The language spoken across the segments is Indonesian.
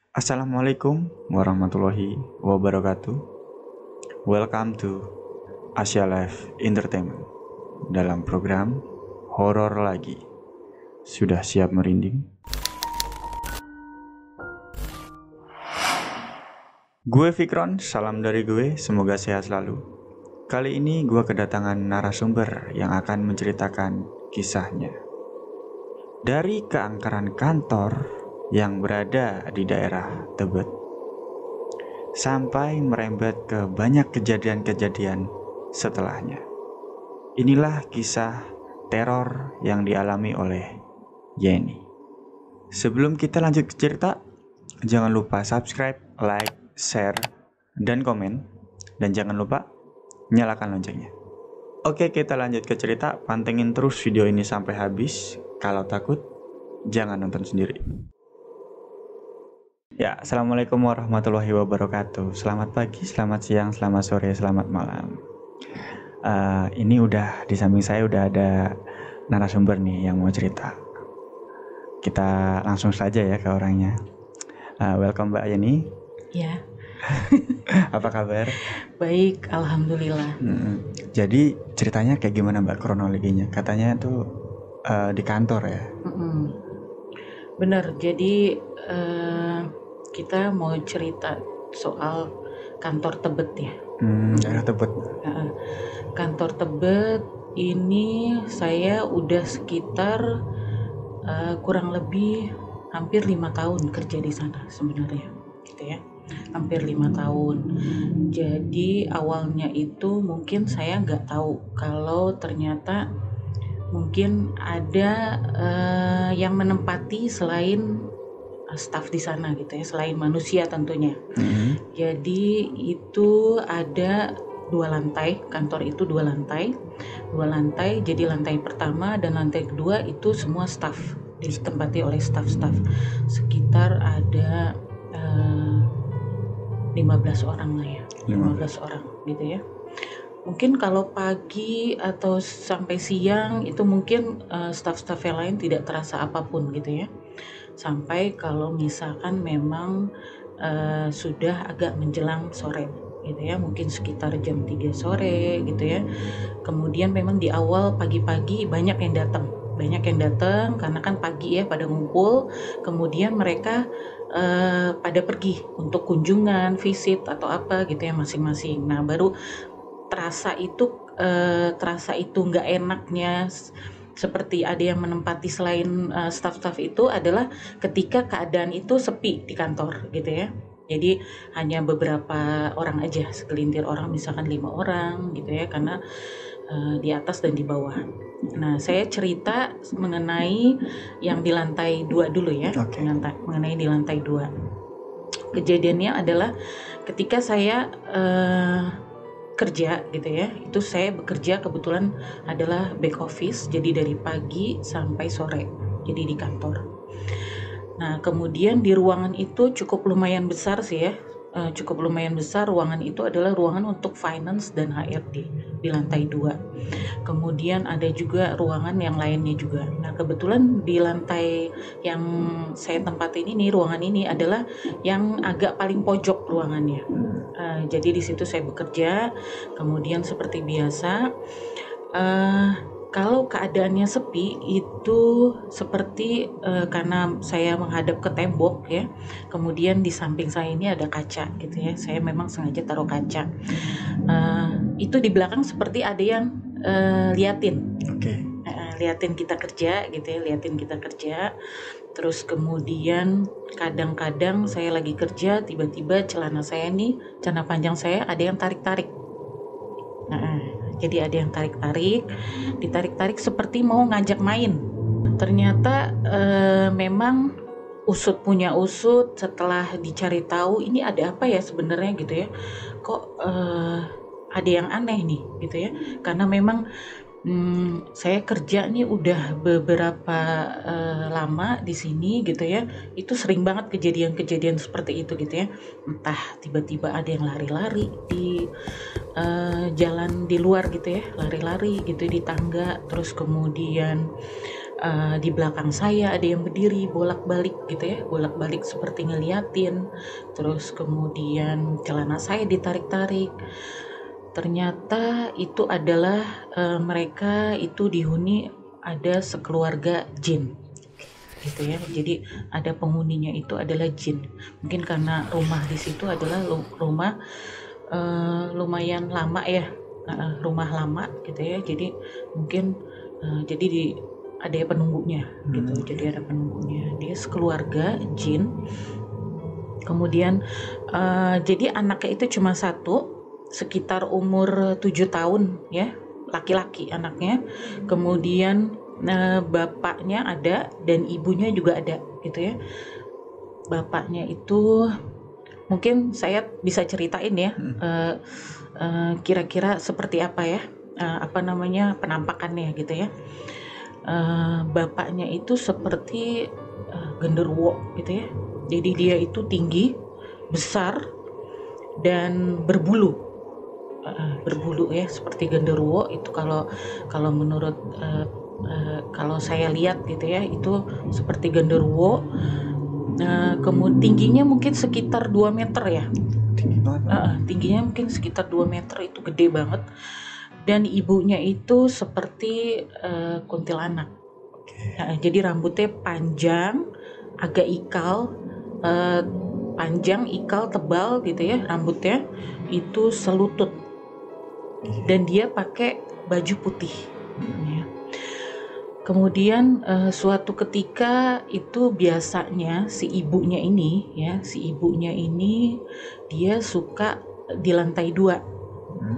Assalamualaikum warahmatullahi wabarakatuh. Welcome to Asia Live Entertainment dalam program Horor Lagi. Sudah siap merinding? Gue Fikron, salam dari gue, semoga sehat selalu. Kali ini gue kedatangan narasumber yang akan menceritakan kisahnya. Dari keangkeran kantor yang berada di daerah Tebet, sampai merembet ke banyak kejadian-kejadian setelahnya. Inilah kisah teror yang dialami oleh Yeni. Sebelum kita lanjut ke cerita, jangan lupa subscribe, like, share, dan komen. Dan jangan lupa nyalakan loncengnya. Oke, kita lanjut ke cerita. Pantengin terus video ini sampai habis. Kalau takut, jangan nonton sendiri. Ya, assalamualaikum warahmatullahi wabarakatuh. Selamat pagi, selamat siang, selamat sore, selamat malam. Ini udah di samping saya udah ada narasumber nih yang mau cerita. Kita langsung saja ya ke orangnya. Welcome Mbak Yeni. Ya. Apa kabar? Baik, alhamdulillah. Jadi ceritanya kayak gimana Mbak kronologinya? Katanya tuh di kantor ya. Bener. Jadi kita mau cerita soal kantor Tebet ya. Daerah Tebet. Kantor Tebet ini saya udah sekitar kurang lebih hampir 5 tahun kerja di sana sebenarnya, gitu ya. Hampir 5 tahun. Jadi awalnya itu mungkin saya nggak tahu kalau ternyata mungkin ada yang menempati selain staf di sana gitu ya, selain manusia tentunya. Jadi itu ada 2 lantai, kantor itu 2 lantai. Jadi lantai pertama dan lantai kedua itu semua staf, ditempati oleh staf-staf. Sekitar ada 15 orang lah ya, 15 orang gitu ya. Mungkin kalau pagi atau sampai siang itu mungkin staf-staf yang lain tidak terasa apapun gitu ya. Sampai kalau misalkan memang sudah agak menjelang sore gitu ya, mungkin sekitar jam 3 sore gitu ya. Kemudian memang di awal pagi-pagi banyak yang datang karena kan pagi ya pada ngumpul, kemudian mereka pada pergi untuk kunjungan, visit atau apa gitu ya masing-masing. Nah baru terasa itu nggak enaknya seperti ada yang menempati selain staf-staf itu adalah ketika keadaan itu sepi di kantor gitu ya. Jadi hanya beberapa orang aja, segelintir orang, misalkan 5 orang gitu ya, karena di atas dan di bawah. Nah saya cerita mengenai yang di lantai 2 dulu ya. Mengenai di lantai 2. Kejadiannya adalah ketika saya kerja gitu ya, itu saya bekerja kebetulan adalah back office, jadi dari pagi sampai sore, jadi di kantor. Nah kemudian di ruangan itu cukup lumayan besar sih ya, ruangan itu adalah ruangan untuk finance dan HRD di lantai 2. Kemudian ada juga ruangan yang lainnya juga. Nah kebetulan di lantai yang saya tempatin ini, ruangan ini adalah yang agak paling pojok ruangannya. Jadi di situ saya bekerja. Kemudian seperti biasa, kalau keadaannya sepi itu seperti karena saya menghadap ke tembok ya, kemudian di samping saya ini ada kaca gitu ya, saya memang sengaja taruh kaca. Itu di belakang seperti ada yang liatin kita kerja gitu ya, terus kemudian kadang-kadang saya lagi kerja, tiba-tiba celana panjang saya ada yang tarik-tarik. Jadi ada yang ditarik-tarik seperti mau ngajak main. Ternyata memang usut punya usut, setelah dicari tahu ini ada apa ya sebenarnya gitu ya. Kok ada yang aneh nih gitu ya. Karena memang saya kerja nih udah beberapa lama di sini gitu ya. Itu sering banget kejadian-kejadian seperti itu gitu ya. Entah tiba-tiba ada yang lari-lari di jalan di luar gitu ya, lari-lari gitu di tangga, terus kemudian di belakang saya ada yang berdiri bolak-balik gitu ya, bolak-balik seperti ngeliatin. Terus kemudian celana saya ditarik-tarik. Ternyata itu adalah mereka itu dihuni ada sekeluarga jin gitu ya. Jadi ada penghuninya itu adalah jin. Mungkin karena rumah di situ adalah rumah lumayan lama ya, rumah lama gitu ya. Jadi mungkin jadi ada penunggunya gitu. Jadi ada penunggunya. Dia sekeluarga jin. Kemudian jadi anaknya itu cuma satu, sekitar umur 7 tahun ya, laki-laki anaknya. Kemudian bapaknya ada dan ibunya juga ada gitu ya. Bapaknya itu mungkin saya bisa ceritain ya, kira-kira seperti apa ya, penampakannya gitu ya. Bapaknya itu seperti genderuwo gitu ya. Jadi dia itu tinggi, besar, dan berbulu ya, seperti genderuwo itu. Kalau menurut kalau saya lihat gitu ya, itu seperti genderuwo. Kemudian tingginya mungkin sekitar 2 meter ya. Tingginya mungkin sekitar 2 meter, itu gede banget. Dan ibunya itu seperti kuntilanak. Jadi rambutnya panjang, agak ikal, panjang, ikal, tebal gitu ya, rambutnya itu selutut. Dan dia pakai baju putih ya. Kemudian suatu ketika itu biasanya si ibunya ini dia suka di lantai 2.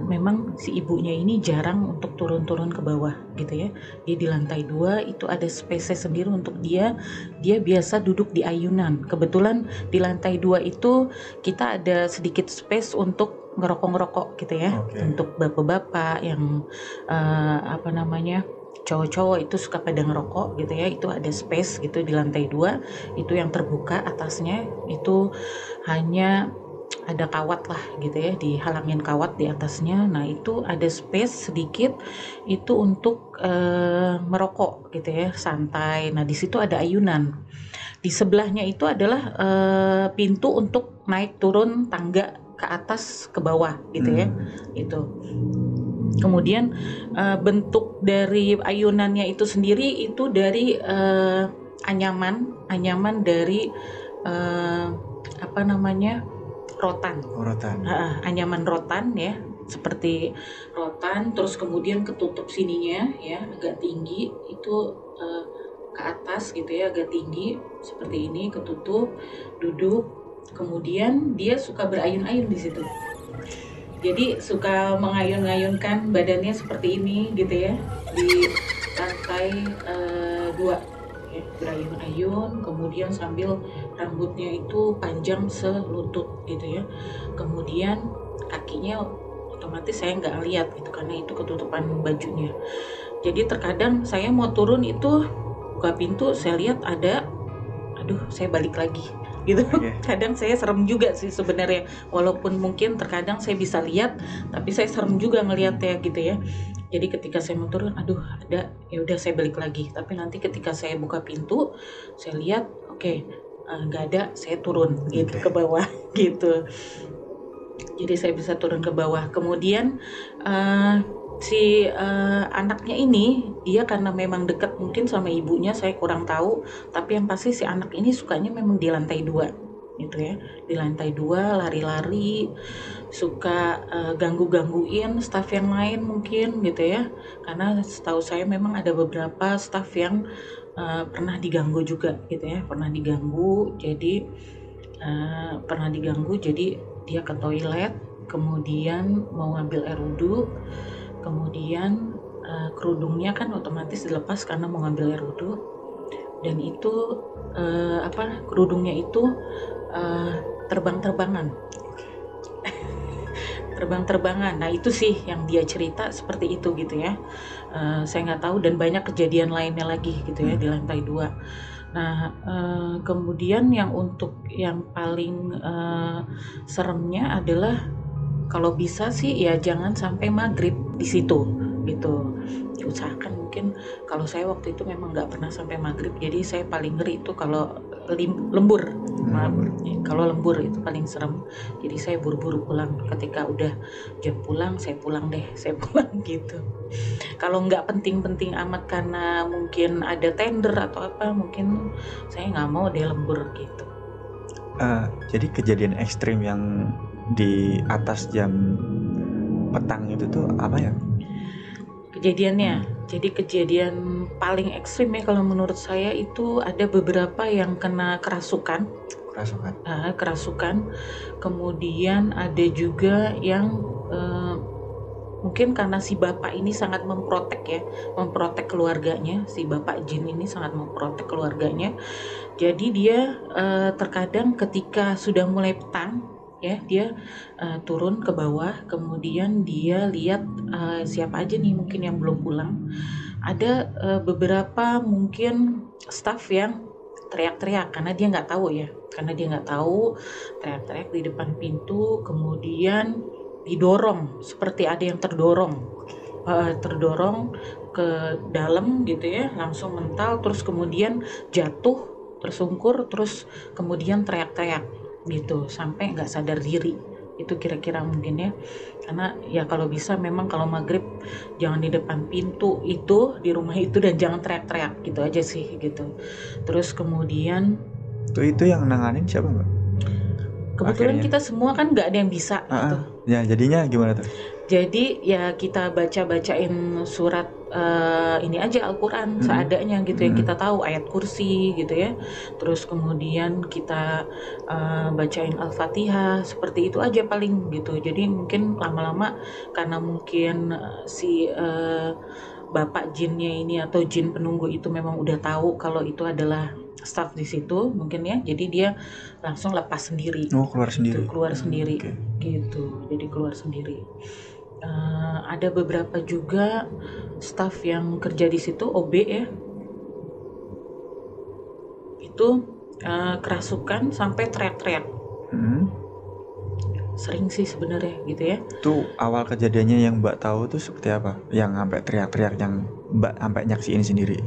Memang si ibunya ini jarang untuk turun-turun ke bawah gitu ya. Dia di lantai 2 itu ada space sendiri untuk dia. Dia biasa duduk di ayunan. Kebetulan di lantai 2 itu kita ada sedikit space untuk ngerokok-ngerokok gitu ya. Untuk bapak-bapak yang cowok-cowok itu suka pada ngerokok gitu ya. Itu ada space gitu di lantai 2. Itu yang terbuka, atasnya itu hanya ada kawat lah gitu ya, dihalangin kawat di atasnya. Nah itu ada space sedikit itu untuk merokok gitu ya, santai. Nah di situ ada ayunan. Di sebelahnya itu adalah pintu untuk naik turun tangga ke atas ke bawah gitu ya. Itu. Kemudian bentuk dari ayunannya itu sendiri itu dari anyaman dari rotan. Anyaman rotan ya, seperti rotan. Terus kemudian ketutup sininya ya, agak tinggi itu ke atas gitu ya, agak tinggi seperti ini, ketutup, duduk. Kemudian dia suka berayun-ayun di situ. Jadi suka mengayun-ayunkan badannya seperti ini gitu ya, di lantai 2 ya, berayun-ayun. Kemudian sambil rambutnya itu panjang selutut gitu ya. Kemudian kakinya otomatis saya nggak lihat gitu karena itu ketutupan bajunya. Jadi terkadang saya mau turun itu buka pintu, saya lihat ada, saya balik lagi gitu. Kadang saya serem juga sih sebenarnya, walaupun mungkin terkadang saya bisa lihat, tapi saya serem juga ngelihatnya gitu ya. Jadi ketika saya mau turun, ada, ya udah saya balik lagi. Tapi nanti ketika saya buka pintu, saya lihat, nggak ada, saya turun gitu ke bawah gitu. Jadi saya bisa turun ke bawah. Kemudian si anaknya ini, dia karena memang dekat mungkin sama ibunya, saya kurang tahu. Tapi yang pasti si anak ini sukanya memang di lantai 2 gitu ya. Di lantai 2 lari-lari, suka ganggu-gangguin staff yang lain mungkin gitu ya. Karena setahu saya memang ada beberapa staff yang pernah diganggu juga gitu ya, pernah diganggu. Jadi dia ke toilet, kemudian mau ngambil air wudhu, kemudian kerudungnya kan otomatis dilepas karena mau ngambil air wudhu, dan itu kerudungnya itu terbang-terbangan. Nah itu sih yang dia cerita seperti itu gitu ya. Saya nggak tahu, dan banyak kejadian lainnya lagi gitu ya di lantai 2. Nah kemudian yang paling seremnya adalah kalau bisa sih ya jangan sampai maghrib di situ gitu. Diusahakan mungkin, kalau saya waktu itu memang nggak pernah sampai maghrib, jadi saya paling ngeri itu kalau lembur. Kalau lembur itu paling serem, jadi saya buru-buru pulang. Ketika udah jam pulang, saya pulang gitu. Kalau nggak penting-penting amat karena mungkin ada tender atau apa, mungkin saya nggak mau deh lembur gitu. Jadi kejadian ekstrim yang di atas jam petang itu tuh apa ya? Kejadiannya, jadi kejadian paling ekstrim ya kalau menurut saya itu ada beberapa yang kena kerasukan. Kemudian ada juga yang mungkin karena si bapak ini sangat memprotek keluarganya. Si bapak jin ini sangat memprotek keluarganya. Jadi dia terkadang ketika sudah mulai petang ya, dia turun ke bawah, kemudian dia lihat siapa aja nih mungkin yang belum pulang. Ada beberapa mungkin staff yang teriak-teriak karena dia nggak tahu, teriak-teriak di depan pintu, kemudian didorong, seperti ada yang terdorong ke dalam gitu ya, langsung mental, terus kemudian jatuh tersungkur, terus kemudian teriak-teriak gitu sampai nggak sadar diri. Itu kira-kira mungkin ya, karena ya kalau bisa memang kalau maghrib jangan di depan pintu itu di rumah itu, dan jangan teriak-teriak gitu aja sih gitu. Terus kemudian itu yang nanganin siapa Mbak? Kebetulan akhirnya kita semua kan nggak ada yang bisa gitu. Ya jadinya gimana tuh? Jadi ya kita bacain surat ini aja Al-Quran seadanya gitu yang kita tahu, ayat kursi gitu ya. Terus kemudian kita bacain Al-Fatihah, seperti itu aja paling gitu. Jadi mungkin lama-lama karena mungkin si bapak jinnya ini atau jin penunggu itu memang udah tahu kalau itu adalah staff di situ mungkin ya, jadi dia langsung lepas sendiri. Keluar sendiri gitu. Jadi keluar sendiri. Ada beberapa juga staff yang kerja di situ, OB ya, itu kerasukan sampai teriak-teriak. Sering sih sebenarnya gitu ya. Itu awal kejadiannya yang Mbak tahu tuh seperti apa? Yang sampai teriak-teriak, yang Mbak sampai nyaksiin sendiri?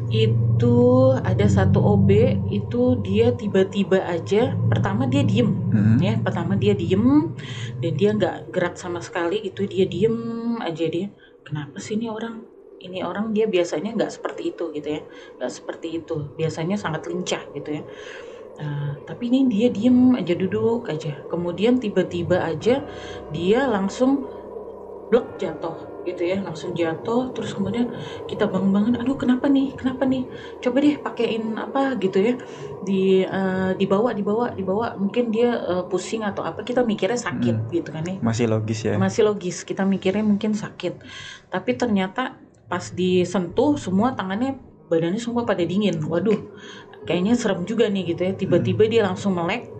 Itu ada satu OB itu dia tiba-tiba aja, pertama dia diem dan dia nggak gerak sama sekali gitu, dia diem aja. Dia kenapa sih ini orang dia biasanya nggak seperti itu gitu ya, nggak seperti itu, biasanya sangat lincah gitu ya. Tapi ini dia diem aja, duduk aja, kemudian tiba-tiba aja dia langsung blek jatuh gitu ya, langsung jatuh. Terus kemudian kita bangun-bangun, aduh kenapa nih, coba deh pakein apa gitu ya, dibawa, mungkin dia pusing atau apa, kita mikirnya sakit gitu kan ya. Masih logis kita mikirnya mungkin sakit, tapi ternyata pas disentuh semua tangannya, badannya semua pada dingin. Waduh, kayaknya serem juga nih gitu ya. Tiba-tiba dia langsung melek,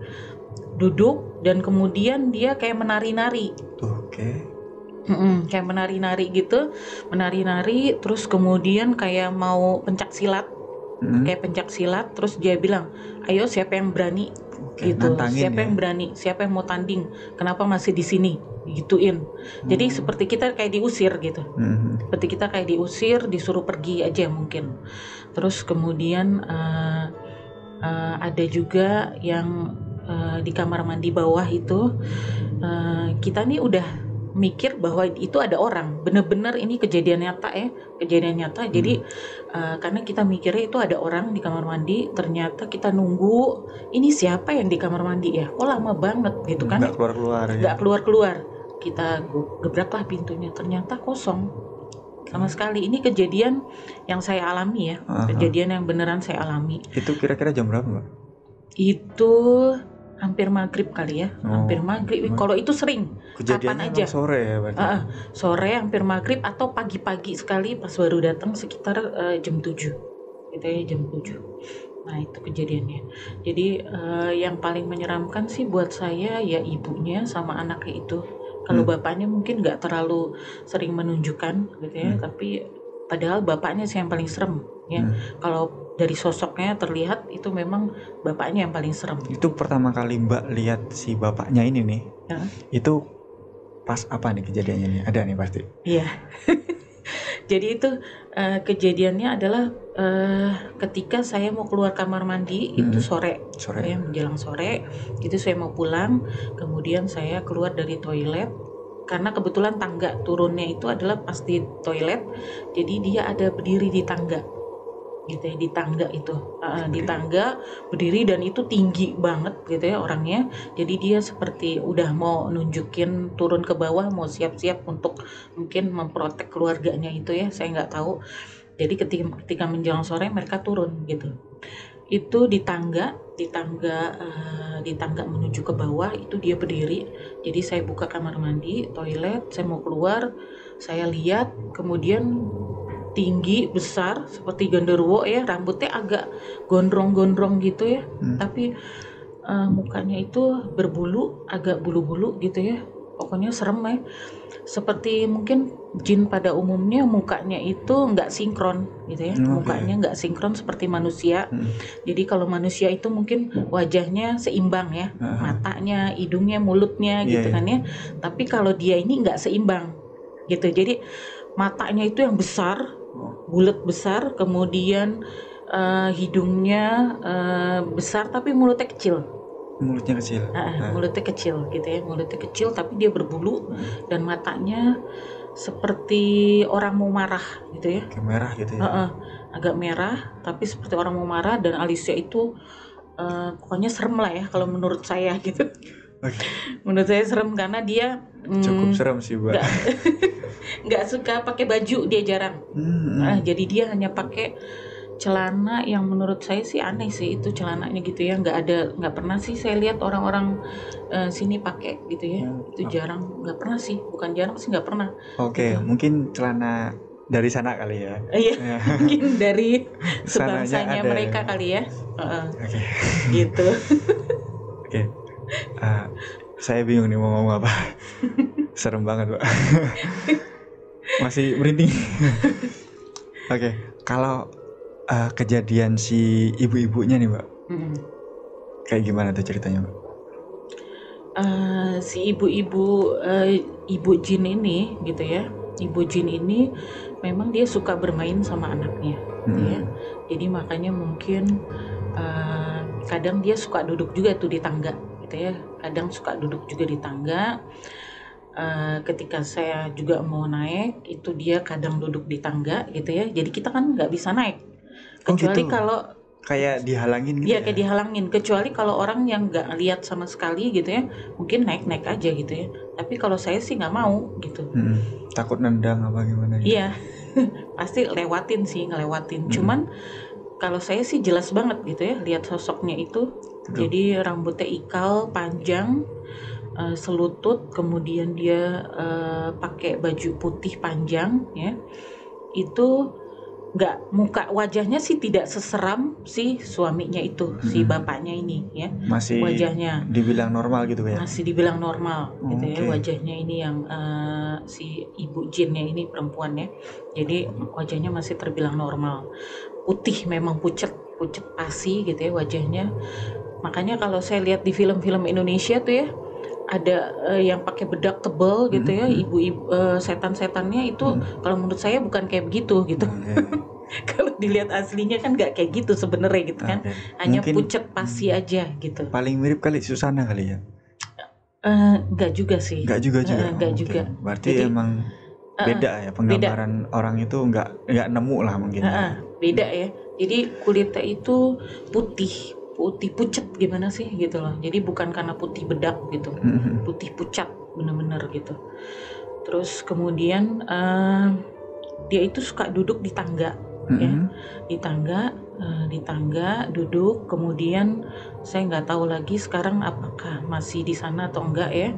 duduk, dan kemudian dia kayak menari-nari. Kayak menari-nari gitu, terus kemudian kayak mau pencak silat, terus dia bilang, ayo siapa yang berani gitu, siapa yang mau tanding, kenapa masih di sini, gituin. Jadi seperti kita kayak diusir gitu, disuruh pergi aja mungkin. Terus kemudian ada juga yang di kamar mandi bawah itu, kita nih udah mikir bahwa itu ada orang, bener-bener ini kejadian nyata. Jadi karena kita mikirnya itu ada orang di kamar mandi, ternyata kita nunggu ini siapa yang di kamar mandi ya, lama banget gitu kan, nggak keluar. Kita gebraklah pintunya, ternyata kosong sama sekali. Ini kejadian yang saya alami ya, kejadian yang beneran saya alami. Itu kira-kira jam berapa Mbak? Itu hampir maghrib kali ya, hampir maghrib. Kalau itu sering, kapan aja. Sore ya berarti? Sore hampir maghrib atau pagi-pagi sekali pas baru datang sekitar jam 7 gitu ya, jam 7. Nah itu kejadiannya. Jadi yang paling menyeramkan sih buat saya ya ibunya sama anaknya itu. Kalau bapaknya mungkin nggak terlalu sering menunjukkan gitu ya, tapi padahal bapaknya sih yang paling serem ya. Kalau dari sosoknya terlihat itu memang bapaknya yang paling serem. Itu pertama kali Mbak lihat si bapaknya ini nih, itu pas apa nih kejadiannya nih? Ada nih pasti. Iya. Jadi itu kejadiannya adalah ketika saya mau keluar kamar mandi itu sore. Ya, menjelang sore itu saya mau pulang, kemudian saya keluar dari toilet karena kebetulan tangga turunnya itu adalah pas di toilet, jadi dia ada berdiri di tangga gitu ya, di tangga itu di tangga berdiri dan itu tinggi banget gitu ya orangnya, jadi dia seperti udah mau nunjukin turun ke bawah, mau siap-siap untuk mungkin memprotek keluarganya itu ya, saya nggak tahu. Jadi ketika menjelang sore mereka turun gitu, itu di tangga menuju ke bawah itu dia berdiri. Jadi saya buka kamar mandi toilet, saya mau keluar, saya lihat kemudian tinggi besar seperti genderuwo ya, rambutnya agak gondrong-gondrong gitu ya, tapi mukanya itu berbulu, agak bulu-bulu gitu ya, pokoknya serem ya, seperti mungkin jin pada umumnya mukanya itu nggak sinkron gitu ya, mukanya nggak sinkron seperti manusia. Jadi kalau manusia itu mungkin wajahnya seimbang ya, matanya, hidungnya, mulutnya gitu kan ya, tapi kalau dia ini nggak seimbang gitu, jadi matanya itu yang besar, bulat besar, kemudian hidungnya besar tapi mulutnya kecil. Mulutnya kecil gitu ya, mulutnya kecil tapi dia berbulu dan matanya seperti orang mau marah gitu ya. Agak merah gitu ya. Agak merah tapi seperti orang mau marah, dan alisnya itu pokoknya serem lah ya kalau menurut saya gitu. Menurut saya serem karena dia cukup serem sih, Mbak. nggak suka pakai baju, dia jarang. Jadi dia hanya pakai celana yang menurut saya sih aneh sih itu celananya gitu ya, nggak pernah sih saya lihat orang-orang sini pakai gitu ya. Itu jarang, nggak pernah sih, bukan jarang sih, nggak pernah. Gitu. Mungkin celana dari sana kali ya. Iya, mungkin dari sebangsanya mereka kali ya. Gitu. Saya bingung nih mau ngomong apa. Serem banget, Pak. Masih merinding. Kalau kejadian si ibu-ibunya nih, Mbak, kayak gimana tuh ceritanya, Mbak? Si ibu jin ini gitu ya, ibu jin ini memang dia suka bermain sama anaknya gitu ya. Jadi makanya mungkin kadang dia suka duduk juga tuh di tangga gitu ya, kadang suka duduk juga di tangga. Ketika saya juga mau naik itu dia kadang duduk di tangga gitu ya, jadi kita kan nggak bisa naik kecuali gitu. Kalau kayak dihalangin gitu. Iya, kayak dihalangin, kecuali kalau orang yang nggak lihat sama sekali gitu ya, mungkin naik aja gitu ya. Tapi kalau saya sih nggak mau gitu. Takut nendang apa gimana gitu. Iya. Pasti ngelewatin. Cuman kalau saya sih jelas banget gitu ya lihat sosoknya itu. Jadi rambutnya ikal panjang, selutut, kemudian dia pakai baju putih panjang ya. Itu wajahnya sih tidak seseram si suaminya itu, si bapaknya ini ya. Masih wajahnya dibilang normal gitu ya. Masih dibilang normal gitu ya, wajahnya ini yang si ibu jinnya ini perempuan ya. Jadi wajahnya masih terbilang normal. Putih, memang pucet pasi gitu ya wajahnya. Makanya kalau saya lihat di film-film Indonesia tuh ya, ada yang pakai bedak tebal gitu ya, ibu-ibu setan-setannya itu kalau menurut saya bukan kayak begitu gitu. Kalau dilihat aslinya kan nggak kayak gitu sebenarnya gitu kan. Hanya mungkin pucet pasi aja gitu. Paling mirip kali Susana kali ya. Nggak juga sih. Nggak juga. Berarti jadi, emang beda ya penggambaran orang itu nggak nemu lah mungkin. Beda ya. Jadi kulitnya itu putih pucat gimana sih gitu loh. Jadi bukan karena putih bedak gitu, putih pucat bener-bener gitu. Terus kemudian dia itu suka duduk di tangga ya, di tangga duduk. Kemudian saya nggak tahu lagi sekarang apakah masih di sana atau enggak ya.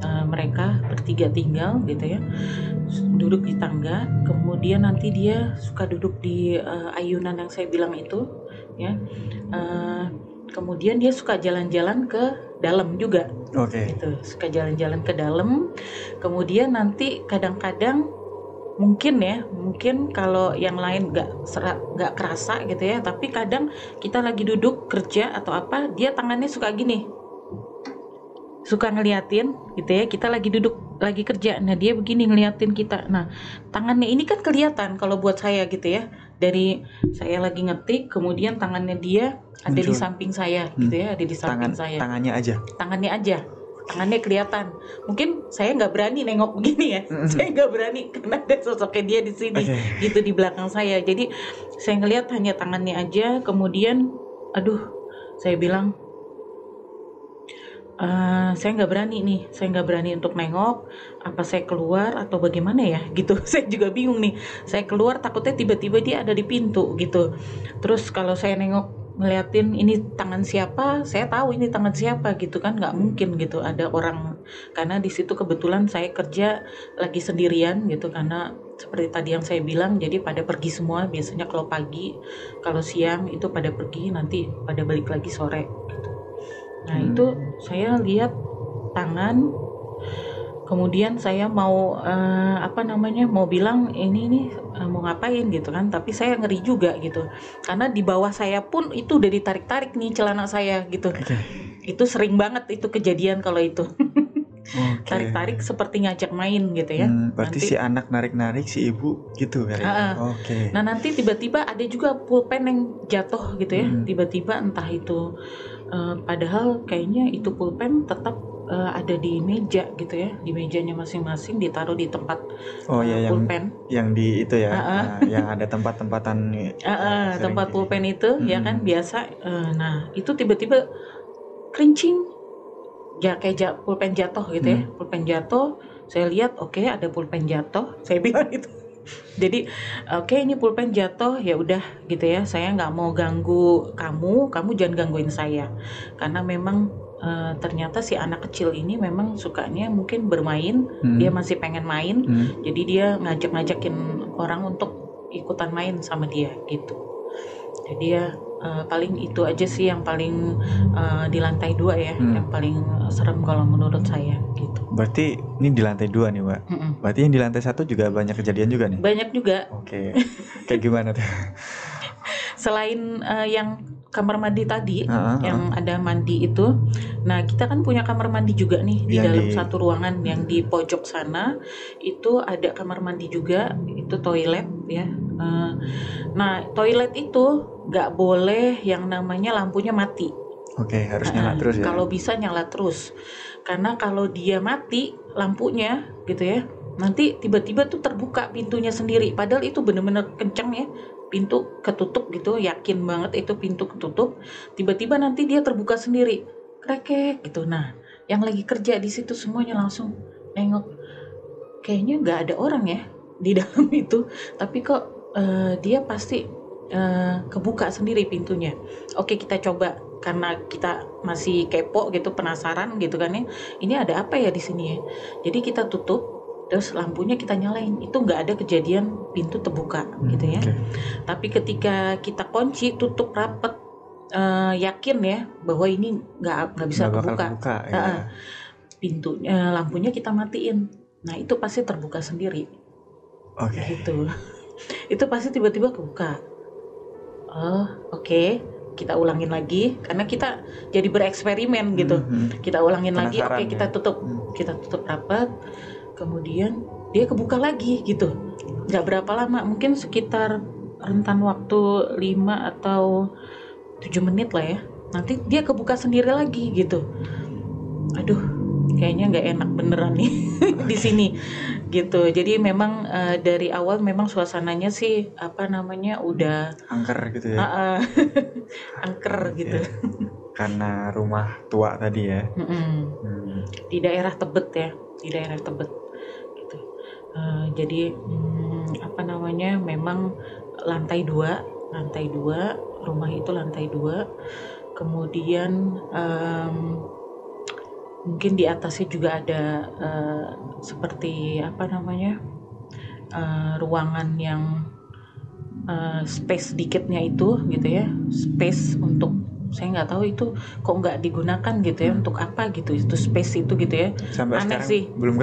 Mereka bertiga tinggal gitu ya, duduk di tangga. Kemudian nanti dia suka duduk di ayunan yang saya bilang itu ya. Kemudian dia suka jalan-jalan ke dalam juga, gitu. Suka jalan-jalan ke dalam. Kemudian nanti kadang-kadang mungkin kalau yang lain nggak kerasa gitu ya, tapi kadang kita lagi duduk kerja atau apa, dia tangannya suka gini, suka ngeliatin gitu ya, kita lagi duduk lagi kerja, nah dia begini ngeliatin kita. Nah tangannya ini kan kelihatan kalau buat saya gitu ya, dari saya lagi ngetik kemudian tangannya dia ada di Muncul. samping saya gitu ya, ada di samping saya, Tangannya aja. tangannya kelihatan. Mungkin saya nggak berani nengok begini ya, saya nggak berani karena ada sosoknya dia di sini, gitu di belakang saya. Jadi saya ngelihat hanya tangannya aja. Kemudian, aduh, saya bilang, saya nggak berani untuk nengok. Apa saya keluar atau bagaimana ya? Gitu. Saya juga bingung nih. Saya keluar takutnya tiba-tiba dia ada di pintu gitu. Terus kalau saya nengok ngeliatin ini tangan siapa, saya tahu ini tangan siapa gitu kan, nggak mungkin gitu ada orang, karena di situ kebetulan saya kerja lagi sendirian gitu, karena seperti tadi yang saya bilang, jadi pada pergi semua biasanya kalau pagi, kalau siang itu pada pergi, nanti pada balik lagi sore gitu. Nah itu saya lihat tangan, kemudian saya mau mau bilang ini nih mau ngapain gitu kan, tapi saya ngeri juga gitu karena di bawah saya pun itu udah ditarik-tarik nih celana saya gitu. Itu sering banget itu kejadian kalau itu. Tarik-tarik seperti ngajak main gitu ya. Berarti nanti, si anak narik-narik si ibu gitu kali. Nah nanti tiba-tiba ada juga pulpen yang jatuh gitu ya, tiba-tiba entah itu padahal kayaknya itu pulpen tetap ada di meja gitu ya, di mejanya masing-masing ditaruh di tempat pulpen yang di itu ya, yang ada tempat-tempatan tempat pulpen itu ya kan biasa. Nah itu tiba-tiba kerincing ya, kayak pulpen jatuh gitu ya, pulpen jatuh. Saya lihat ada pulpen jatuh, saya bilang itu. Jadi ini pulpen jatuh, ya udah gitu ya, saya nggak mau ganggu kamu jangan gangguin saya, karena memang ternyata si anak kecil ini memang sukanya mungkin bermain, dia masih pengen main, jadi dia ngajakin orang untuk ikutan main sama dia gitu. Jadi ya paling itu aja sih yang paling di lantai 2 ya, yang paling serem kalau menurut saya gitu. Berarti ini di lantai 2 nih Mbak. Berarti yang di lantai 1 juga banyak kejadian juga nih? Banyak juga. Oke. Kayak gimana tuh? Selain yang kamar mandi tadi, yang ada mandi itu, nah kita kan punya kamar mandi juga nih di dalam satu ruangan yang di pojok sana, itu ada kamar mandi juga, itu toilet ya. Nah toilet itu nggak boleh yang namanya lampunya mati. Harus nyala terus ya. Kalau bisa nyala terus, karena kalau dia mati lampunya gitu ya, nanti tiba-tiba tuh terbuka pintunya sendiri, padahal itu bener-bener kenceng ya, pintu ketutup gitu, yakin banget itu pintu ketutup, tiba-tiba nanti dia terbuka sendiri, krekek gitu. Nah yang lagi kerja di situ semuanya langsung nengok, kayaknya nggak ada orang ya di dalam itu, tapi kok dia pasti kebuka sendiri pintunya. Oke, kita coba, karena kita masih kepo gitu, penasaran gitu kan ya, ini ada apa ya di sini ya. Jadi kita tutup, terus lampunya kita nyalain, itu nggak ada kejadian pintu terbuka gitu ya. Tapi ketika kita kunci tutup rapet, yakin ya bahwa ini nggak bisa terbuka, ya. Pintunya, lampunya kita matiin, nah itu pasti terbuka sendiri. Gitu. Itu pasti tiba-tiba kebuka. Kita ulangin lagi, karena kita jadi bereksperimen gitu. Kita ulangin lagi, kita tutup rapat, kemudian dia kebuka lagi gitu. Nggak berapa lama, mungkin sekitar rentan waktu 5 atau 7 menit lah ya, nanti dia kebuka sendiri lagi gitu. Aduh, kayaknya nggak enak beneran nih di sini gitu. Jadi memang dari awal memang suasananya sih udah angker gitu ya. Angker gitu. Karena rumah tua tadi ya. Di daerah Tebet ya, di daerah Tebet gitu. Jadi memang lantai 2, rumah itu lantai 2. Kemudian mungkin di atasnya juga ada seperti ruangan yang space dikitnya itu gitu ya, space untuk, saya nggak tahu itu kok nggak digunakan gitu ya, untuk apa gitu itu space itu gitu ya. Sampai aneh sih, belum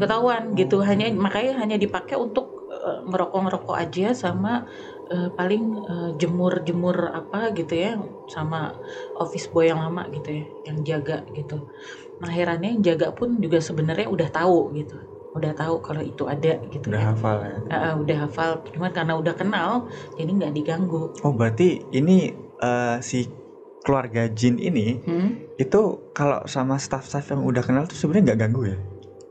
ketahuan gitu, makanya hanya dipakai untuk ngerokok aja sama paling jemur apa gitu ya, sama office boy yang lama gitu ya, yang jaga gitu. Nah herannya yang jaga pun juga sebenarnya udah tahu gitu, udah tahu kalau itu ada gitu Udah ya. hafal ya. Udah hafal, cuman karena udah kenal jadi nggak diganggu. Oh berarti ini si keluarga jin ini itu kalau sama staff-staff yang udah kenal tuh sebenarnya nggak ganggu ya?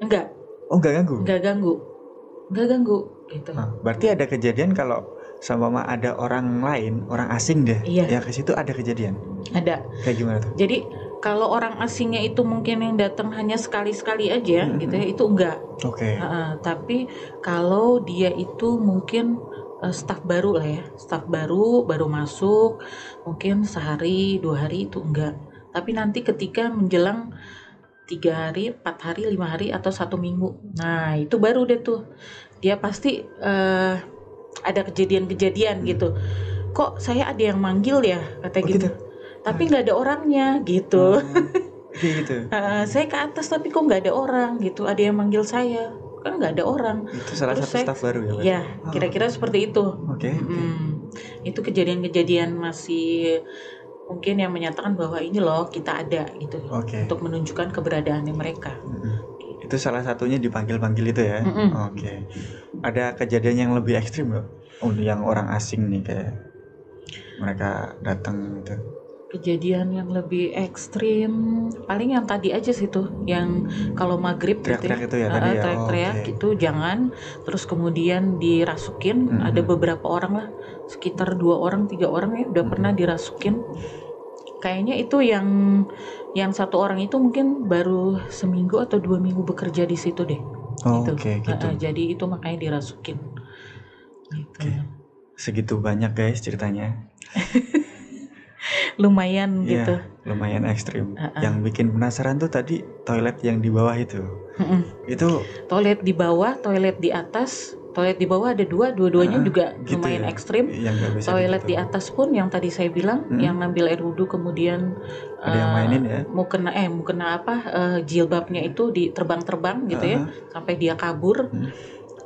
Enggak. Oh nggak ganggu? Nggak ganggu gitu. Berarti ada kejadian kalau sama ada orang lain, orang asing deh, Iya. ya ke situ ada kejadian? Ada. Kayak gimana tuh? Jadi kalau orang asingnya itu mungkin yang datang hanya sekali-sekali aja gitu ya, itu enggak. Oke. Tapi kalau dia itu mungkin staf baru lah ya, staf baru masuk, mungkin sehari 2 hari itu enggak. Tapi nanti ketika menjelang 3 hari, 4 hari, 5 hari atau 1 minggu, nah itu baru deh tuh dia pasti ada kejadian-kejadian gitu. Kok saya ada yang manggil ya, kata gitu. Tapi nggak ada orangnya gitu. Gitu. Saya ke atas tapi kok nggak ada orang gitu. Ada yang manggil saya, kan nggak ada orang. Itu salah satu staf baru ya? Iya, kira-kira seperti itu. Oke. Itu kejadian-kejadian masih mungkin yang menyatakan bahwa ini loh kita ada gitu. Untuk menunjukkan keberadaannya mereka. Itu salah satunya dipanggil-panggil itu ya? Oke. Ada kejadian yang lebih ekstrim nggak? Yang orang asing nih kayak mereka datang gitu. Kejadian yang lebih ekstrim paling yang tadi aja sih tuh, yang kalau maghrib teriak-teriak gitu ya, tadi ya. Teriak-teriak gitu jangan, terus kemudian dirasukin. Ada beberapa orang lah, sekitar 2 orang 3 orang ya udah pernah dirasukin. Kayaknya itu yang 1 orang itu mungkin baru seminggu atau 2 minggu bekerja di situ deh. Gitu. Jadi itu makanya dirasukin gitu. Segitu banyak guys ceritanya. Lumayan gitu. Lumayan ekstrim. Yang bikin penasaran tuh tadi toilet yang di bawah itu. Itu toilet di bawah, toilet di atas. Toilet di bawah ada dua-duanya juga gitu lumayan ekstrim. Toilet di atas pun yang tadi saya bilang, yang ngambil air wudhu kemudian ada yang mainin ya. Mau kena apa jilbabnya itu diterbang-terbang gitu ya, sampai dia kabur.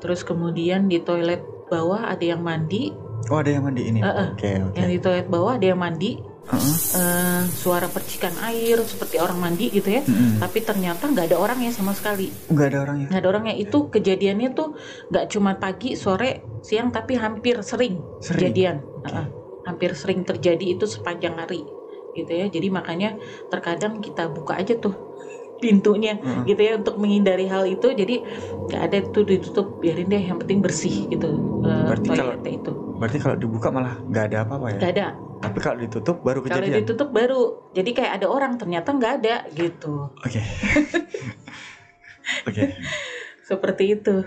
Terus kemudian di toilet bawah ada yang mandi. Oh ada yang mandi ini. Oke. Yang di toilet bawah ada yang mandi. Suara percikan air seperti orang mandi gitu ya. Tapi ternyata nggak ada orangnya sama sekali. Nggak ada orangnya. Itu kejadiannya tuh nggak cuma pagi, sore, siang, tapi hampir sering kejadian. Hampir sering terjadi itu sepanjang hari gitu ya. Jadi makanya terkadang kita buka aja tuh pintunya gitu ya untuk menghindari hal itu. Jadi nggak ada tuh ditutup, biarin deh, yang penting bersih gitu. Berarti kalau dibuka malah nggak ada apa-apa ya? Nggak ada. Tapi kalau ditutup baru kejadian. Kalau ditutup baru, jadi kayak ada orang, ternyata nggak ada gitu. Oke. Seperti itu.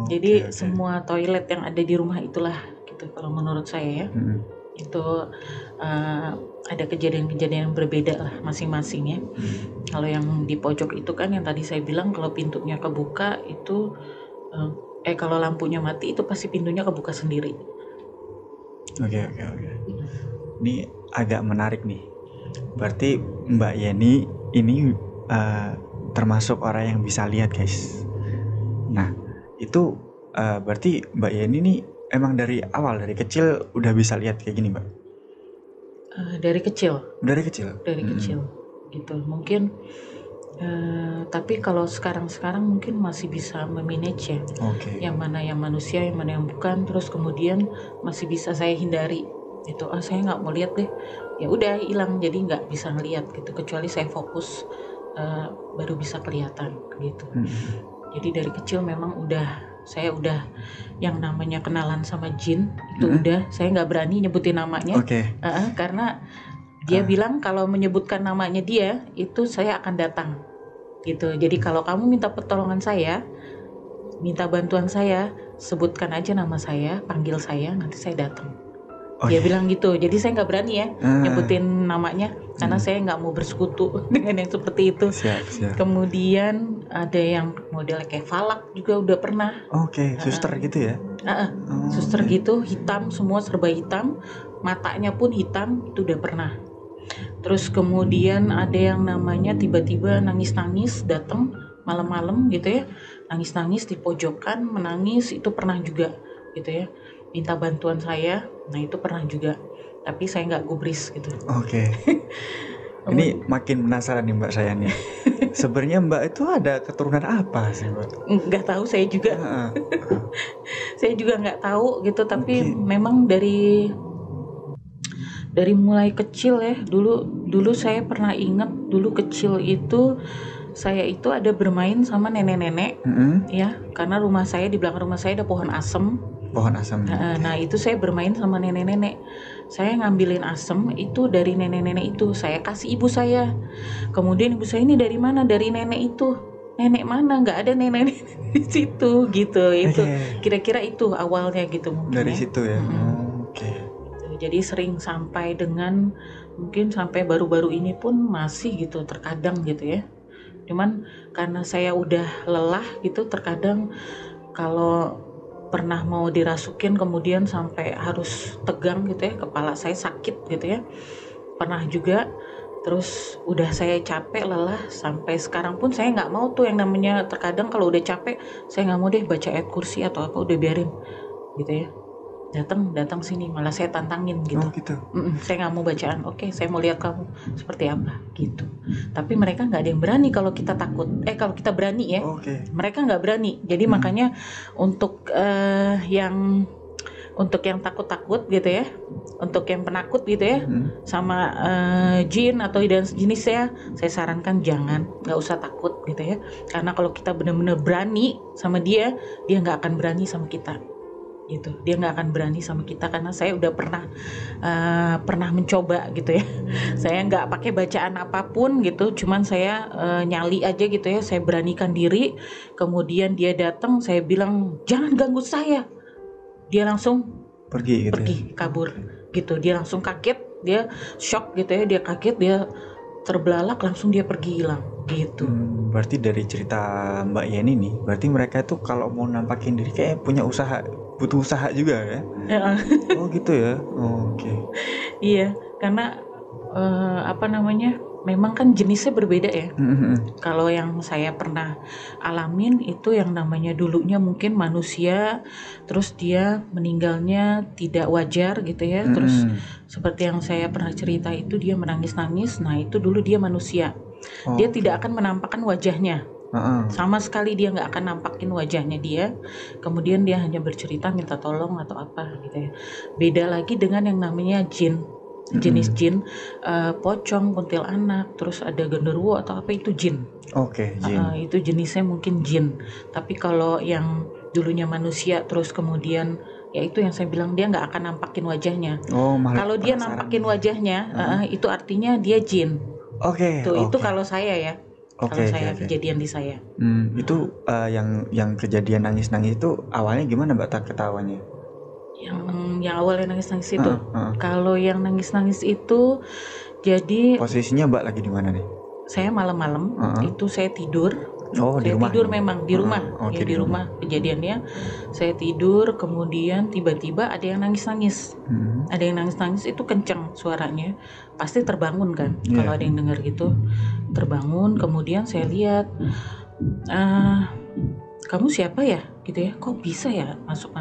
Jadi semua toilet yang ada di rumah itulah gitu kalau menurut saya ya. Itu ada kejadian-kejadian yang berbeda lah masing-masing ya. Kalau yang di pojok itu kan yang tadi saya bilang, kalau pintunya kebuka itu kalau lampunya mati itu pasti pintunya kebuka sendiri. Oke. Ini agak menarik nih. Berarti Mbak Yeni ini termasuk orang yang bisa lihat guys. Nah itu berarti Mbak Yeni nih emang dari awal, dari kecil udah bisa lihat kayak gini Mbak? Dari kecil gitu mungkin. Tapi kalau sekarang mungkin masih bisa memanage ya. Yang mana yang manusia, yang mana yang bukan. Terus kemudian masih bisa saya hindari itu. Saya nggak mau lihat deh, ya udah hilang, jadi nggak bisa ngelihat gitu, kecuali saya fokus baru bisa kelihatan gitu. Jadi dari kecil memang saya udah yang namanya kenalan sama jin itu udah, saya nggak berani nyebutin namanya. Karena dia bilang kalau menyebutkan namanya dia itu saya akan datang gitu. Jadi kalau kamu minta pertolongan saya, minta bantuan saya, sebutkan aja nama saya, panggil saya, nanti saya datang. Dia bilang gitu. Jadi saya nggak berani ya nyebutin namanya, karena saya nggak mau bersekutu dengan yang seperti itu. Siap. Kemudian ada yang model kayak falak juga udah pernah. Suster gitu ya? Suster gitu, hitam semua, serba hitam, matanya pun hitam, itu udah pernah. Terus kemudian ada yang namanya tiba-tiba nangis-nangis datang malam-malam gitu ya, nangis-nangis di pojokan menangis, itu pernah juga gitu ya. minta bantuan saya. Nah itu pernah juga, tapi saya nggak gubris gitu. Oke. Ini makin penasaran nih Mbak saya nih. Sebenarnya Mbak itu ada keturunan apa sih Mbak? Nggak tahu saya juga. Saya juga nggak tahu gitu, tapi Mungkin. memang dari mulai kecil ya. Dulu saya pernah ingat, dulu kecil itu saya itu ada bermain sama nenek-nenek ya, karena rumah saya, di belakang rumah saya ada pohon asem. Nah itu saya bermain sama nenek-nenek. Saya ngambilin asem itu dari nenek-nenek itu, saya kasih ibu saya. Kemudian ibu saya, ini dari mana? Dari nenek itu. Nenek mana? Nggak ada nenek di situ gitu. Itu kira-kira itu awalnya gitu mungkin. Dari situ ya. Oke. Jadi sering sampai dengan mungkin sampai baru-baru ini pun masih gitu terkadang gitu ya. Cuman karena saya udah lelah gitu, terkadang kalau pernah mau dirasukin kemudian sampai harus tegang gitu ya, kepala saya sakit gitu ya, pernah juga. Terus udah saya capek, lelah, sampai sekarang pun saya nggak mau tuh yang namanya, terkadang kalau udah capek saya nggak mau deh baca ayat kursi atau apa, udah biarin gitu ya, datang sini malah saya tantangin gitu. Saya nggak mau bacaan, oke, saya mau lihat kamu seperti apa gitu. Tapi mereka nggak ada yang berani kalau kita takut, kalau kita berani ya. Mereka nggak berani. Jadi makanya untuk yang takut-takut gitu ya, untuk yang penakut gitu ya, sama jin atau dan sejenisnya, saya sarankan jangan, nggak usah takut gitu ya. Karena kalau kita benar-benar berani sama dia nggak akan berani sama kita gitu. Dia nggak akan berani sama kita, karena saya udah pernah mencoba gitu ya. Saya nggak pakai bacaan apapun gitu, cuman saya nyali aja gitu ya. Saya beranikan diri, kemudian dia datang, saya bilang jangan ganggu saya, dia langsung pergi kabur gitu. Dia langsung kaget, dia shock gitu ya, dia kaget, dia terbelalak, langsung dia pergi hilang gitu. Berarti dari cerita Mbak Yeni nih, berarti mereka itu kalau mau nampakin diri kayak punya usaha, butuh usaha juga ya? Oh gitu ya. Oke. Iya, karena memang kan jenisnya berbeda ya. Kalau yang saya pernah alamin itu yang namanya dulunya mungkin manusia, terus dia meninggalnya tidak wajar gitu ya. Terus seperti yang saya pernah cerita itu, dia menangis-nangis. Nah itu dulu dia manusia. Dia tidak akan menampakkan wajahnya. Sama sekali dia nggak akan nampakin wajahnya dia. Kemudian dia hanya bercerita minta tolong atau apa gitu ya. Beda lagi dengan yang namanya jin. Jenis jin, pocong, kuntilanak, terus ada genderuwo atau apa, itu jin. Jin. Itu jenisnya mungkin jin. Tapi kalau yang dulunya manusia terus kemudian, ya itu yang saya bilang, dia nggak akan nampakin wajahnya. Kalau dia nampakin wajahnya, itu artinya dia jin. Itu kalau saya ya. Kalau saya kejadian di saya. Itu yang kejadian nangis-nangis itu awalnya gimana Mbak ketawanya? Yang awalnya nangis-nangis itu. Kalau yang nangis-nangis itu, jadi posisinya Mbak lagi di mana nih? Saya malam-malam itu saya tidur. Di rumah. Tidur memang di rumah. Di rumah kejadiannya. Saya tidur, kemudian tiba-tiba ada yang nangis-nangis. Ada yang nangis-nangis itu kenceng suaranya. Pasti terbangun kan. Kalau ada yang dengar gitu, terbangun. Kemudian saya lihat, kamu siapa ya gitu ya, kok bisa ya masuk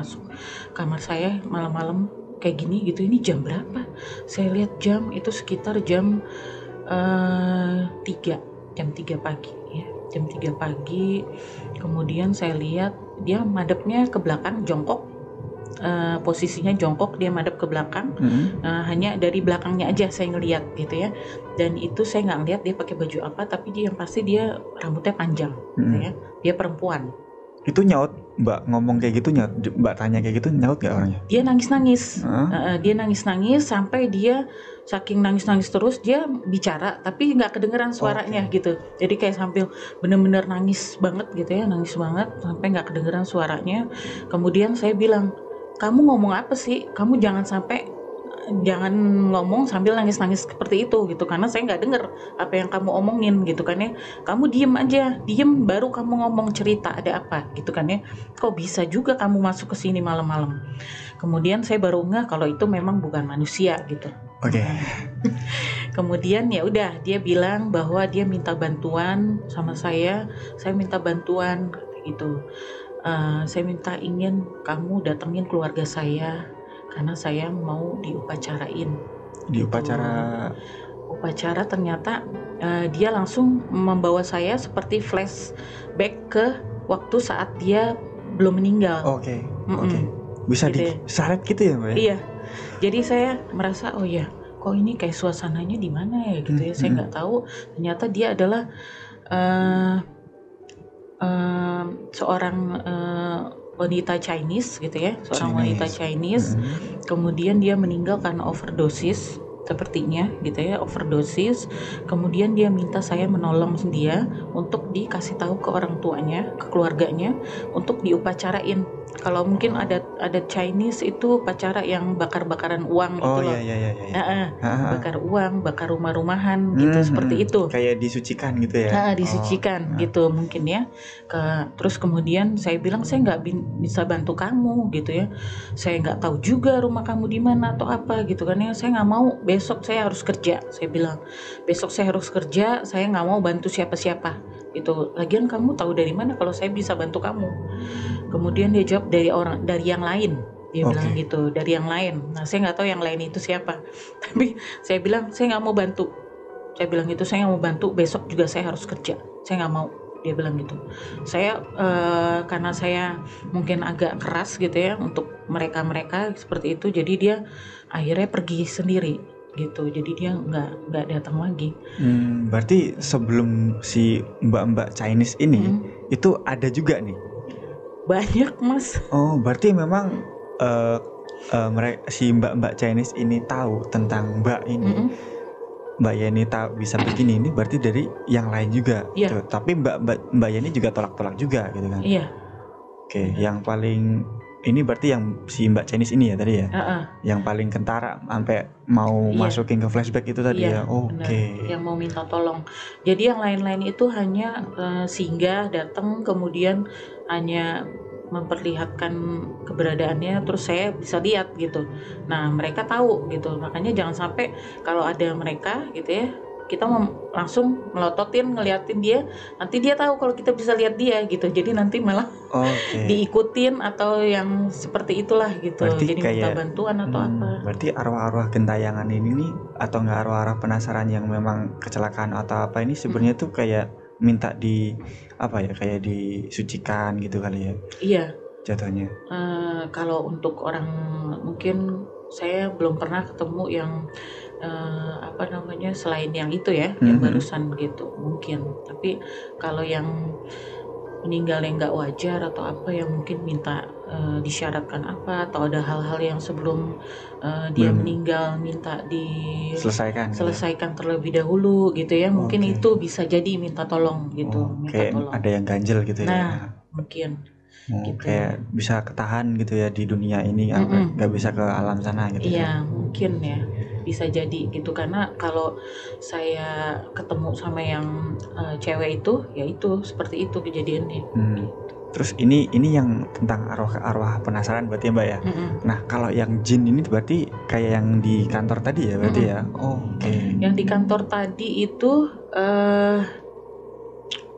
kamar saya malam-malam kayak gini gitu. Ini jam berapa? Saya lihat jam itu sekitar jam 3 pagi ya, jam 3 pagi. Kemudian saya lihat dia madepnya ke belakang, jongkok, posisinya jongkok, dia madep ke belakang. Hanya dari belakangnya aja saya ngelihat gitu ya. Dan itu saya nggak ngelihat dia pakai baju apa, tapi dia yang pasti dia rambutnya panjang gitu ya. Dia perempuan. Itu nyaut Mbak ngomong kayak gitu, nyaut Mbak tanya kayak gitu, nyaut gak orangnya? Dia nangis-nangis. Dia nangis-nangis sampai dia saking nangis-nangis terus dia bicara tapi nggak kedengeran suaranya gitu. Jadi kayak sambil bener-bener nangis banget gitu ya, nangis banget sampai nggak kedengeran suaranya. Kemudian saya bilang, kamu ngomong apa sih? Kamu jangan ngomong sambil nangis-nangis seperti itu gitu, karena saya nggak dengar apa yang kamu omongin gitu kan ya. Kamu diem aja, baru kamu ngomong cerita ada apa gitu kan ya. Kok bisa juga kamu masuk ke sini malam-malam? Kemudian saya baru ngeh kalau itu memang bukan manusia gitu. Kemudian ya udah, dia bilang bahwa dia minta bantuan sama saya minta bantuan gitu. Saya minta ingin kamu datengin keluarga saya karena saya mau diupacarain. Di upacara Ternyata dia langsung membawa saya seperti flashback ke waktu saat dia belum meninggal. Oke. Bisa Gitu ya. diseret gitu ya, Mbak? Iya. Jadi saya merasa oh ya, kok ini kayak suasananya di mana ya gitu ya. Saya nggak tahu ternyata dia adalah seorang wanita Chinese gitu ya, wanita Chinese. Kemudian dia meninggal karena overdosis sepertinya gitu ya, overdosis. Kemudian dia minta saya menolong dia untuk dikasih tahu ke orang tuanya, ke keluarganya untuk diupacarain. Kalau mungkin ada Chinese itu upacara yang bakar-bakaran uang gitu loh. Iya. Bakar uang, bakar rumah-rumahan gitu, seperti itu. Kayak disucikan gitu ya. Disucikan gitu mungkin ya. Terus kemudian saya bilang saya nggak bisa bantu kamu gitu ya. Saya nggak tahu juga rumah kamu di mana atau apa gitu kan ya. Saya nggak mau, besok saya harus kerja. Saya bilang besok saya harus kerja. Saya nggak mau bantu siapa-siapa gitu. Lagian kamu tahu dari mana kalau saya bisa bantu kamu? Kemudian dia jawab dari yang lain. Dia bilang gitu, dari yang lain. Nah saya nggak tahu yang lain itu siapa. Tapi saya bilang saya nggak mau bantu. Saya bilang gitu, saya nggak mau bantu, besok juga saya harus kerja, saya nggak mau. Dia bilang gitu. Saya karena saya mungkin agak keras gitu ya untuk mereka seperti itu, jadi dia akhirnya pergi sendiri gitu. Jadi dia nggak datang lagi. Berarti sebelum si mbak Chinese ini itu ada juga nih? Banyak, Mas. Oh, berarti memang si mbak Chinese ini tahu tentang Mbak ini. Mbak Yeni tak bisa begini, ini berarti dari yang lain juga. Iya. Gitu. Tapi Mbak Yeni juga tolak juga gitu kan? Iya. Oke, yang paling ini berarti yang si Mbak Chinese ini ya tadi ya? Yang paling kentara sampai mau masukin ke flashback itu tadi ya? Oke. Yang mau minta tolong. Jadi yang lain-lain itu hanya singgah, datang, kemudian hanya memperlihatkan keberadaannya, terus saya bisa lihat gitu. Nah mereka tahu gitu, makanya jangan sampai kalau ada mereka gitu ya, kita langsung melototin ngeliatin dia, nanti dia tahu kalau kita bisa lihat dia gitu, jadi nanti malah diikutin atau yang seperti itulah gitu. Berarti jadi minta bantuan atau apa. Berarti arwah-arwah gentayangan ini nih, atau nggak arwah-arwah penasaran yang memang kecelakaan atau apa ini sebenarnya tuh kayak minta kayak disucikan gitu kali ya? Iya. Jatuhnya. Kalau untuk orang, mungkin saya belum pernah ketemu yang selain yang itu ya, yang barusan gitu mungkin. Tapi kalau yang meninggal yang nggak wajar atau apa yang mungkin minta disyaratkan apa, atau ada hal-hal yang sebelum dia meninggal minta diselesaikan terlebih dahulu gitu ya, mungkin itu bisa jadi minta tolong gitu. Kayak tolong. Ada yang ganjel gitu ya. Nah mungkin gitu. Kayak bisa ketahan gitu ya di dunia ini, nggak bisa ke alam sana gitu. Iya mungkin ya, bisa jadi gitu. Karena kalau saya ketemu sama yang cewek itu, ya itu seperti itu kejadiannya. Terus ini yang tentang arwah penasaran berarti ya Mbak ya. Nah kalau yang jin ini berarti kayak yang di kantor tadi ya berarti ya. Yang di kantor tadi itu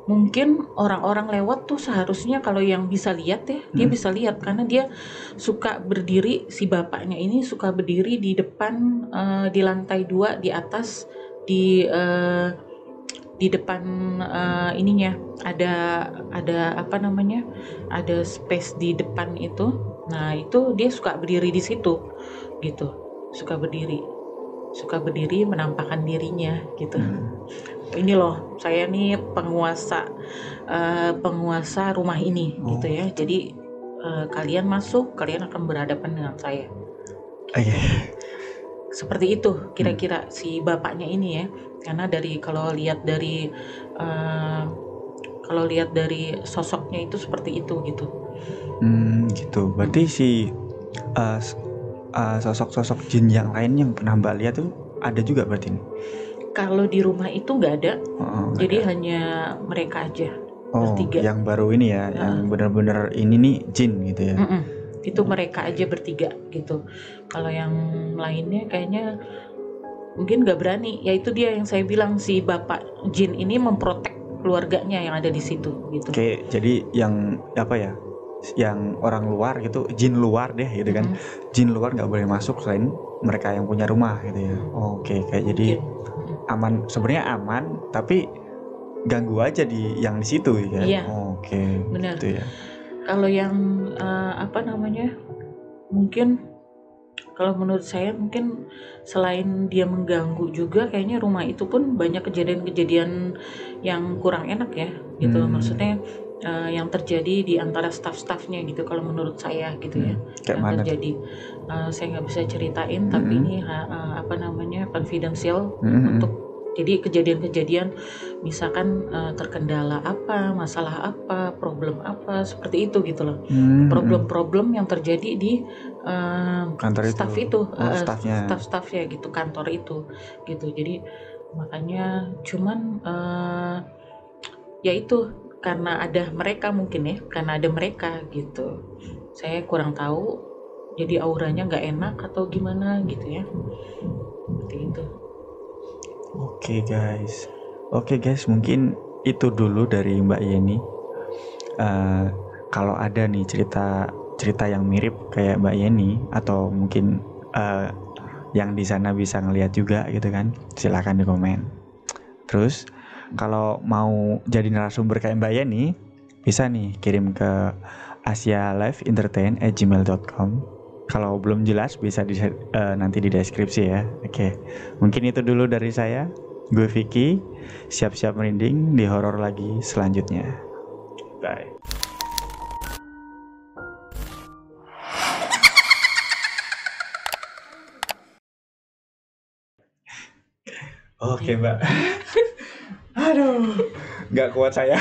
mungkin orang-orang lewat tuh seharusnya kalau yang bisa lihat ya, dia bisa lihat karena dia suka berdiri, si bapaknya ini suka berdiri di depan, di lantai 2 di atas, di depan ininya ada ada space di depan itu. Nah itu dia suka berdiri di situ gitu, suka berdiri menampakkan dirinya gitu. Ini loh, saya nih penguasa rumah ini gitu ya. Jadi kalian masuk, kalian akan berhadapan dengan saya. Gitu. Seperti itu kira-kira si bapaknya ini ya. Karena kalau lihat dari sosoknya itu seperti itu gitu. Gitu. Berarti si sosok-sosok jin yang lain yang pernah Mbak lihat tuh ada juga berarti nih? Kalau di rumah itu nggak ada, jadi hanya mereka aja bertiga. Yang baru ini ya, yang benar-benar ini nih jin gitu ya? Itu mereka aja bertiga gitu. Kalau yang lainnya kayaknya mungkin nggak berani. Ya itu dia yang saya bilang, si bapak jin ini memprotek keluarganya yang ada di situ gitu. Oke, jadi yang apa ya? yang orang luar gitu, jin luar deh gitu kan. Jin luar nggak boleh masuk selain mereka yang punya rumah gitu ya. Oke, kayak jadi aman, sebenarnya aman, tapi ganggu aja di yang di situ ya. Iya. Oke, Benar. gitu ya. Kalau yang mungkin kalau menurut saya mungkin selain dia mengganggu juga, kayaknya rumah itu pun banyak kejadian-kejadian yang kurang enak ya gitu. Maksudnya yang terjadi di antara staff-staffnya gitu, kalau menurut saya gitu ya. Kayak Yang mana? terjadi saya nggak bisa ceritain, tapi ini confidential untuk jadi kejadian-kejadian misalkan terkendala apa, masalah apa, problem apa, seperti itu gitu loh. Problem-problem yang terjadi di Kantor staff itu. itu, Staffnya. staff-staffnya gitu, kantor itu gitu. Jadi makanya cuman ya itu karena ada mereka mungkin ya, karena ada mereka gitu. Saya kurang tahu, jadi auranya nggak enak atau gimana gitu ya. Seperti itu. Oke guys, mungkin itu dulu dari Mbak Yeni. Kalau ada nih cerita yang mirip kayak Mbak Yeni, atau mungkin yang di sana bisa ngelihat juga gitu kan, silakan di komen. Terus kalau mau jadi narasumber kayak Mbak Yeni, bisa nih kirim ke asialiveentertain@gmail.com. Kalau belum jelas bisa nanti di deskripsi ya. Oke, mungkin itu dulu dari saya. Gue Vicky, siap-siap merinding di horor lagi selanjutnya. Bye. Oke Mbak. Aduh, nggak kuat saya.